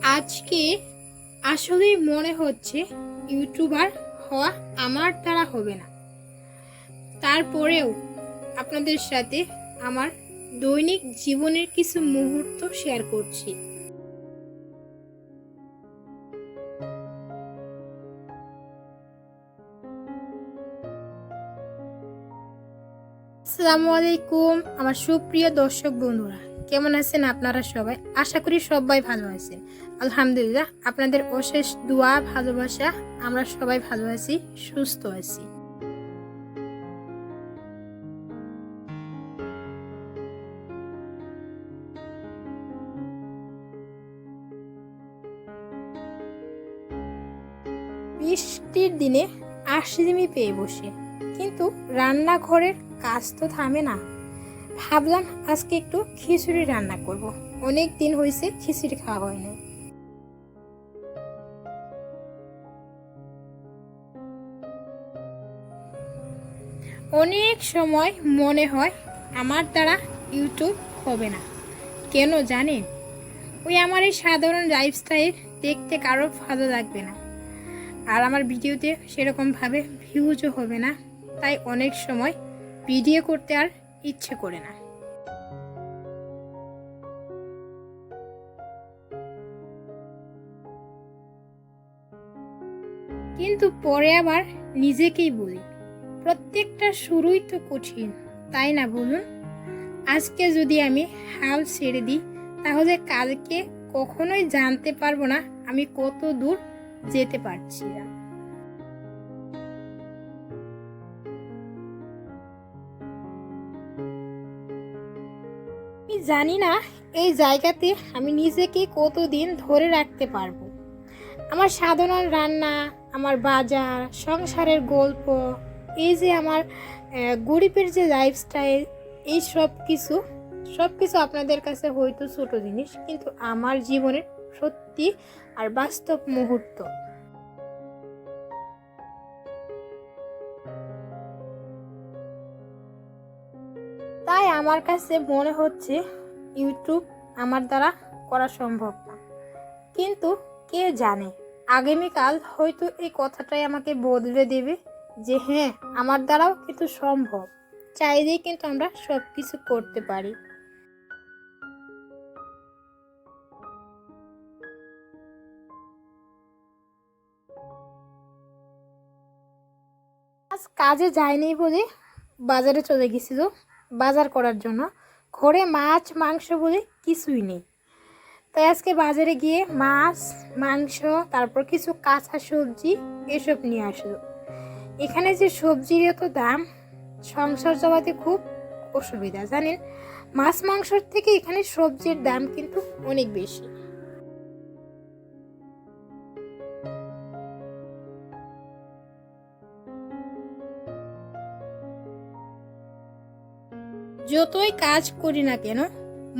আজকে আসলেই মনে হচ্ছে ইউটিউবার হওয়া আমার দ্বারা হবে না। তারপরেও আপনাদের সাথে আমার দৈনিক জীবনের কিছু মুহূর্ত শেয়ার করছি। আসসালামু আলাইকুম আমার সুপ্রিয় দর্শক বন্ধুরা, কেমন আছেন আপনারা সবাই? আশা করি সবাই ভালো আছেন। আলহামদুলিল্লাহ, আপনাদের অশেষ দোয়া ভালোবাসা আমরা সবাই ভালো আছি, সুস্থ আছি। বৃষ্টির দিনে আশিমি পেয়ে বসে, কিন্তু রান্নাঘরের কাজ তো থামে না। ভাবলাম আজকে একটু খিচুড়ি রান্না করব। অনেক দিন হয়েছে খিচুড়ি খাওয়া হয়নি। অনেক সময় মনে হয় আমার দ্বারা ইউটিউব হবে না। কেন জানেন? ওই আমার এই সাধারণ লাইফস্টাইল দেখতে কারো ভালো লাগবে না, আর আমার ভিডিওতে সেরকমভাবে ভিউজও হবে না। তাই অনেক সময় ভিডিও করতে আর ইচ্ছে করে না। কিন্তু পরে আবার নিজেকেই বলি, প্রত্যেকটা শুরুই তো কঠিন, তাই না বলুন? আজকে যদি আমি হাল ছেড়ে দিই, তাহলে কালকে কখনোই জানতে পারবো না আমি কত দূর যেতে পারছি না। আমি জানি না এই জায়গাতে আমি নিজেকে কতদিন ধরে রাখতে পারবো। আমার সাধারণ রান্না, আমার বাজার, সংসারের গল্প, এই যে আমার গরিবের যে লাইফস্টাইল, এই সব কিছু আপনাদের কাছে হয়তো ছোট জিনিস, কিন্তু আমার জীবনের সত্যি আর বাস্তব মুহূর্ত। তাই আমার কাছে মনে হচ্ছে ইউটিউব আমার দ্বারা করা সম্ভব না। কিন্তু কে জানে, আগামীকাল হয়তো এই কথাটাই আমাকে বদলে দেবে যে হ্যাঁ, আমার দ্বারাও কিন্তু সম্ভব। চাইলেই কিন্তু আমরা সব কিছু করতে পারি। আজ কাজে যায়নি বলে বাজারে চলে গেছিল বাজার করার জন্য। ঘরে মাছ মাংস বলে কিছুই নেই। তাই আজকে বাজারে গিয়ে মাছ, মাংস, তারপর কিছু কাঁচা সবজি এসব নিয়ে আসলো। এখানে যে সবজির এত দাম, সংসার চালাতে খুব অসুবিধা জানেন। মাছ মাংসর থেকে এখানে সবজির দাম কিন্তু অনেক বেশি। যতই কাজ করি না কেন,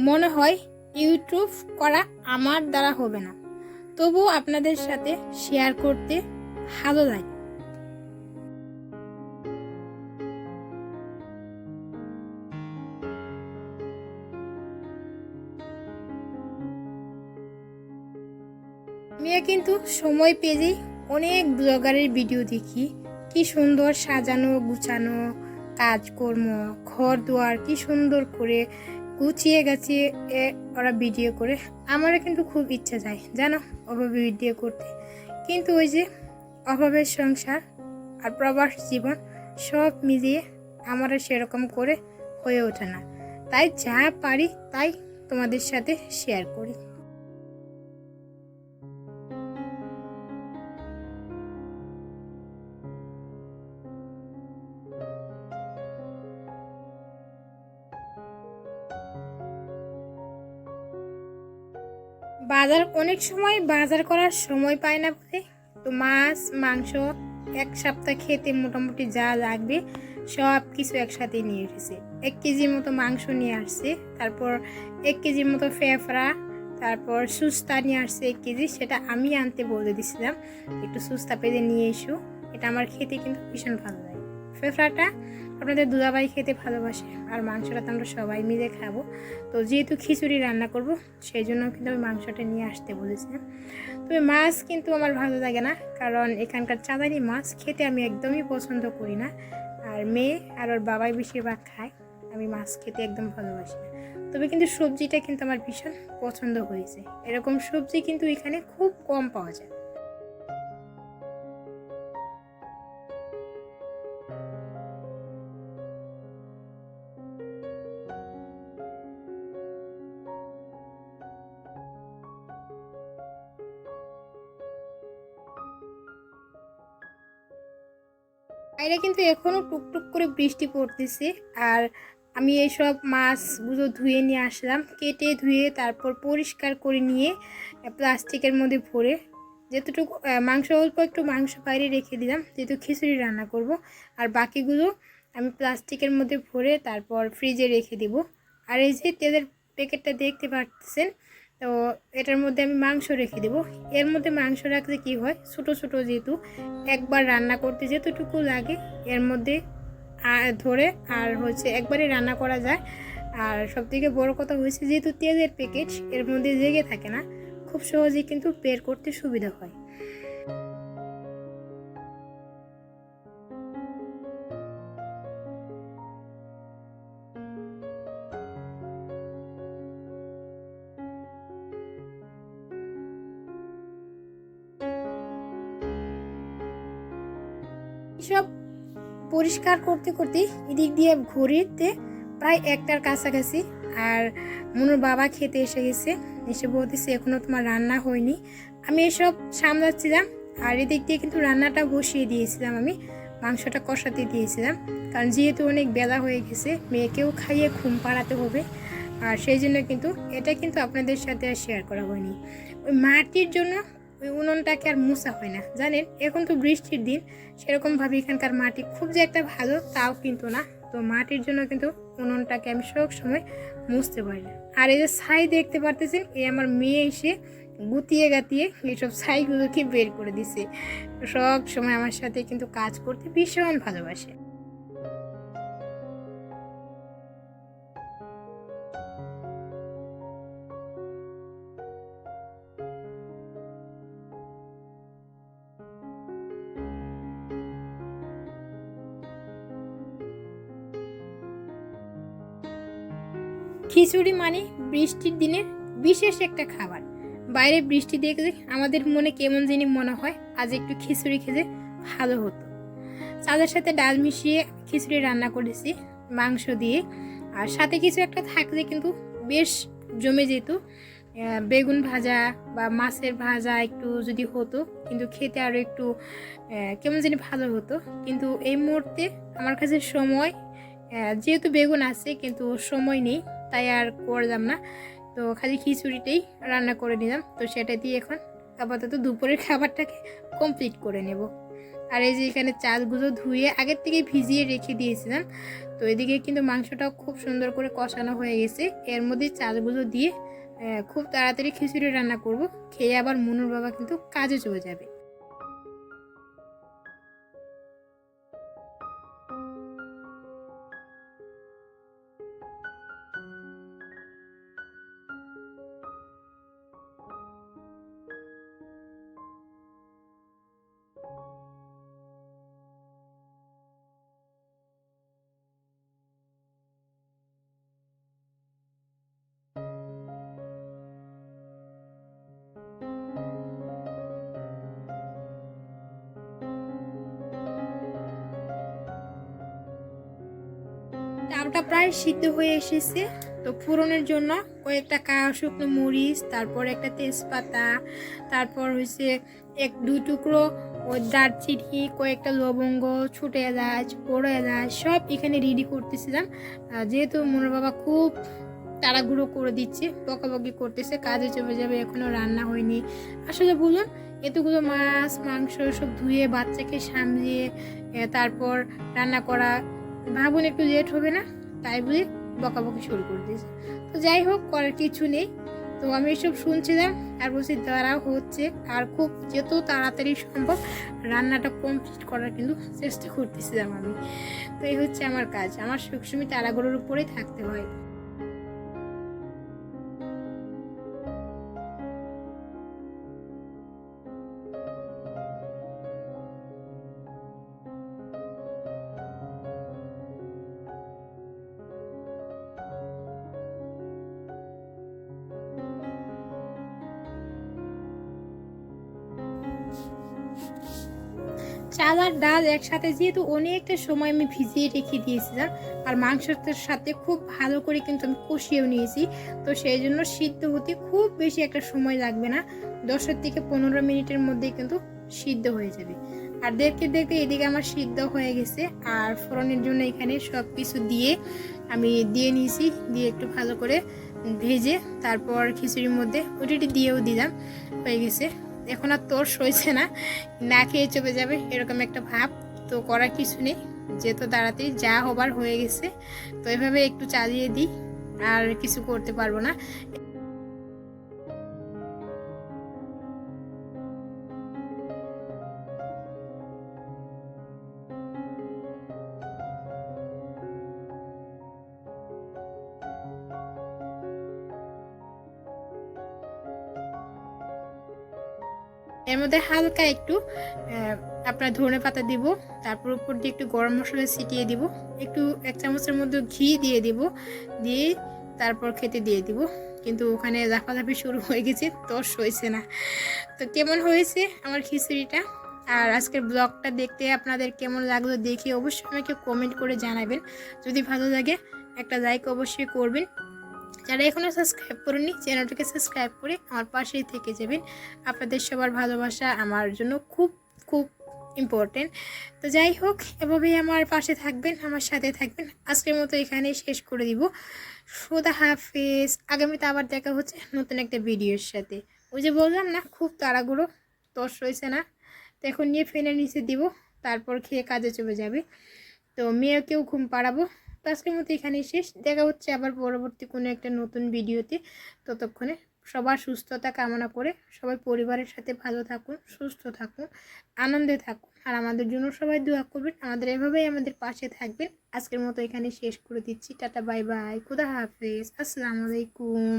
মনে হয় ইউটিউব করা আমার দ্বারা হবে না। তবুও আপনাদের সাথে শেয়ার করতে ভালো লাগে। আমিও কিন্তু সময় পেলেই অনেক ব্লগারের ভিডিও দেখি, কি সুন্দর সাজানো গুছানো কাজকর্ম, ঘর দুয়ার কি সুন্দর করে গুছিয়ে গাছিয়ে ওরা ভিডিও করে। আমারও কিন্তু খুব ইচ্ছা যায় জানো ওভাবে ভিডিও করতে, কিন্তু ওই যে অভাবের সংসার আর প্রবাস জীবন সব মিলিয়ে আমারও সেরকম করে হয়ে ওঠে না। তাই যা পারি তাই তোমাদের সাথে শেয়ার করি। অনেক সময় বাজার করার সময় পায় না বলে তো মাছ মাংস এক সপ্তাহ খেতে মোটামুটি যা লাগবে সব কিছু একসাথে নিয়ে এসেছে। 1 কেজির মতো মাংস নিয়ে আসছে, তারপর 1 কেজির মতো ফেফড়া, তারপর সুস্তা নিয়ে আসছে 1 কেজি। সেটা আমি আনতে বলে দিছিলাম একটু সুস্তা পেলে নিয়ে এসো, এটা আমার খেতে কিন্তু ভীষণ ভালো লাগে ফেফড়াটা। আপনাদের দুলাভাই খেতে ভালোবাসে, আর মাংসটা তো আমরা সবাই মিলে খাবো। তো যেহেতু খিচুড়ি রান্না করব, সেই জন্য কিন্তু আমি মাংসটা নিয়ে আসতে বলেছিলাম। তবে মাছ কিন্তু আমার ভালো লাগে না, কারণ এখানকার চাঁদানি মাছ খেতে আমি একদমই পছন্দ করি না। আর মেয়ে আর ওর বাবাই বেশিরভাগ খায়, আমি মাছ খেতে একদম ভালোবাসি না। তবে কিন্তু সবজিটা কিন্তু আমার ভীষণ পছন্দ হয়েছে। এরকম সবজি কিন্তু এখানে খুব কম পাওয়া যায়। বাইরে কিন্তু এখনো টুকটুক করে বৃষ্টি পড়তেছে। আর আমি এইসব মাছগুলো ধুয়ে নিয়ে আসলাম, কেটে ধুয়ে তারপর পরিষ্কার করে নিয়ে প্লাস্টিকের মধ্যে ভরে, যেতটুকু মাংস অল্প একটু মাংস বাইরে রেখে দিলাম, যেহেতু খিচুড়ি রান্না করব। আর বাকিগুলো আমি প্লাস্টিকের মধ্যে ভরে তারপর ফ্রিজে রেখে দিব। আর এই যে তেলের প্যাকেটটা দেখতে পাচ্ছেন, তো এটার মধ্যে আমি মাংস রেখে দেবো। এর মধ্যে মাংস রাখলে কি হয়, ছোটো ছোটো যেহেতু একবার রান্না করতে যেতটুকু লাগে এর মধ্যে ধরে আর হচ্ছে একবারে রান্না করা যায়। আর সবথেকে বড় কথা হয়েছে, যেহেতু তেলের প্যাকেট এর মধ্যে লেগে থাকে না, খুব সহজেই কিন্তু বের করতে সুবিধা হয়। সব পরিষ্কার করতে করতে এদিক দিয়ে ঘড়িতে প্রায় 1টার কাছাকাছি। আর মনুর বাবা খেতে এসে গেছে, এসে বলতেছে এখনো তোমার রান্না হয়নি। আমি এসব সামলাচ্ছিলাম, আর এদিক দিয়ে কিন্তু রান্নাটা বসিয়ে দিয়েছিলাম, আমি মাংসটা কষাতে দিয়েছিলাম, কারণ যেহেতু অনেক বেলা হয়ে গেছে, মেয়েকেও খাইয়ে ঘুম পাড়াতে হবে। আর সেই জন্য কিন্তু এটা কিন্তু আপনাদের সাথে আর শেয়ার করা হয়নি। ওই মাটির জন্য ওই উনুনটাকে আর মুছা হয় না, জানেন। এখন তো বৃষ্টির দিন, সেরকমভাবে এখানকার মাটি খুব যে একটা ভালো তাও কিন্তু না। তো মাটির জন্য কিন্তু উনুনটাকে আমি সব সময় মুছতে পারি না। আর এই যে ছাই দেখতে পারতেছেন, এই আমার মেয়ে এসে গুতিয়ে গাতিয়ে এইসব ছাইগুলোকে বের করে দিছে। সব সময় আমার সাথে কিন্তু কাজ করতে ভীষণ ভালোবাসে। খিচুড়ি মানে বৃষ্টির দিনের বিশেষ একটা খাবার। বাইরে বৃষ্টি দেখলে আমাদের মনে কেমন জানি মনে হয় আজ একটু খিচুড়ি খেতে ভালো হতো। চালের সাথে ডাল মিশিয়ে খিচুড়ি রান্না করেছি মাংস দিয়ে, আর সাথে কিছু একটা থাকলে কিন্তু বেশ জমে যেত। বেগুন ভাজা বা মাছের ভাজা একটু যদি হতো, কিন্তু খেতে আরও একটু কেমন জানি ভালো হতো। কিন্তু এই মুহূর্তে আমার কাছে সময়, যেহেতু বেগুন আছে কিন্তু সময় নেই, তাই আর করলাম না। তো খালি খিচুড়িটাই রান্না করে নিলাম। তো সেটা দিয়ে এখন আপাতত দুপুরের খাবারটাকে কমপ্লিট করে নেব। আর এই যে এখানে চালগুলো ধুয়ে আগের থেকে ভিজিয়ে রেখে দিয়েছিলাম। তো এদিকে কিন্তু মাংসটাও খুব সুন্দর করে কষানো হয়ে গেছে। এর মধ্যে চালগুলো দিয়ে খুব তাড়াতাড়ি খিচুড়ি রান্না করব, খেয়ে আবার মনুর বাবা কিন্তু কাজে চলে যাবে। ডালটা প্রায় সিদ্ধ হয়ে এসেছে। তো ফোড়নের জন্য কয়েকটা শুকনো মরিচ, তারপর একটা তেজপাতা, তারপর হচ্ছে 1-2 টুকরো ওই দারচিনি, কয়েকটা লবঙ্গ, ছোটো এলাচ, বড় এলাচ সব এখানে রেডি করতেছিলাম। যেহেতু মনোর বাবা খুব তাড়াহুড়ো করে দিচ্ছে, বকাবকি করতেছে, কাজে চলে যাবে, এখনও রান্না হয়নি। আসলে বলুন, এতগুলো মাছ মাংস সব ধুয়ে বাচ্চাকে সামলিয়ে তারপর রান্না করা, ভাবুন একটু লেট হবে না, তাই বলে বকাবকি শুরু করে দিয়েছে। তো যাই হোক, করার কিছু নেই, তো আমি এসব শুনছিলাম আর বলছি দাঁড়াও হচ্ছে, আর খুব যত তাড়াতাড়ি সম্ভব রান্নাটা কমপ্লিট করার কিন্তু চেষ্টা করতেছিলাম আমি। তো এই হচ্ছে আমার কাজ, আমার সবসময় তাড়াগুলোর উপরেই থাকতে হয়। চাল আর ডাল একসাথে যেহেতু অনেকটা সময় আমি ভিজিয়ে রেখে দিয়েছিলাম, আর মাংসটার সাথে খুব ভালো করে কিন্তু আমি কষিয়েও নিয়েছি, তো সেই জন্য সিদ্ধ হতে খুব বেশি একটা সময় লাগবে না, 10 থেকে 15 মিনিটের মধ্যেই কিন্তু সিদ্ধ হয়ে যাবে। আর দেখতে দেখতে এদিকে আমার সিদ্ধ হয়ে গেছে, আর ফোড়নের জন্য এখানে সব কিছু দিয়ে আমি দিয়ে নিয়েছি, দিয়ে একটু ভালো করে ভেজে তারপর খিচুড়ির মধ্যে ওটি দিয়েও দিলাম, হয়ে গেছে। এখন আর তোর সইছে না, না খেয়ে চলে যাবে এরকম একটা ভাব, তো করার কিছু নেই, যেহেতু তাড়াতাড়ি যা হবার হয়ে গেছে, তো এভাবে একটু চালিয়ে দিই, আর কিছু করতে পারবো না। এর মধ্যে হালকা একটু আপনার ধনে পাতা দিব, তারপর উপর দিয়ে একটু গরম মশলা ছিটিয়ে দিব, একটু 1 চামচের মধ্যে ঘি দিয়ে দিব, দিয়ে তারপর খেতে দিয়ে দিব। কিন্তু ওখানে লাফালাফি শুরু হয়ে গেছে, তস হয়েছে না। তো কেমন হয়েছে আমার খিচুড়িটা, আর আজকের ব্লগটা দেখতে আপনাদের কেমন লাগলো দেখে অবশ্যই আমাকে কমেন্ট করে জানাবেন। যদি ভালো লাগে একটা লাইক অবশ্যই করবেন। যারা এখনও সাবস্ক্রাইব করেননি চ্যানেলটাকে সাবস্ক্রাইব করে আমার পাশেই থেকে যাবেন। আপনাদের সবার ভালোবাসা আমার জন্য খুব খুব ইম্পর্টেন্ট। তো যাই হোক, এভাবেই আমার পাশে থাকবেন, আমার সাথে থাকবেন। আজকের মতো এখানেই শেষ করে দিব। খোদা হাফেজ। আগামীতে আবার দেখা হচ্ছে নতুন একটা ভিডিওর সাথে। ওই যে বললাম না, খুব তাড়াগুড়ো, তস রয়েছে না, তো এখন নিয়ে ফেনের নিচে দিব, তারপর খেয়ে কাজে চলে যাবে। তো মেয়েকেও ঘুম পাড়াবো। তো আজকের মতো এখানেই শেষ, দেখা হচ্ছে আবার পরবর্তী কোনো একটা নতুন ভিডিওতে। ততক্ষণে সবার সুস্থতা কামনা করে সবাই পরিবারের সাথে ভালো থাকুন, সুস্থ থাকুন, আনন্দে থাকুন, আর আমাদের জন্য সবাই দোয়া করবেন, আমাদের এভাবেই আমাদের পাশে থাকবেন। আজকের মতো এখানে শেষ করে দিচ্ছি। টাটা, বাই বাই, খুদা হাফেজ, আসসালামু আলাইকুম।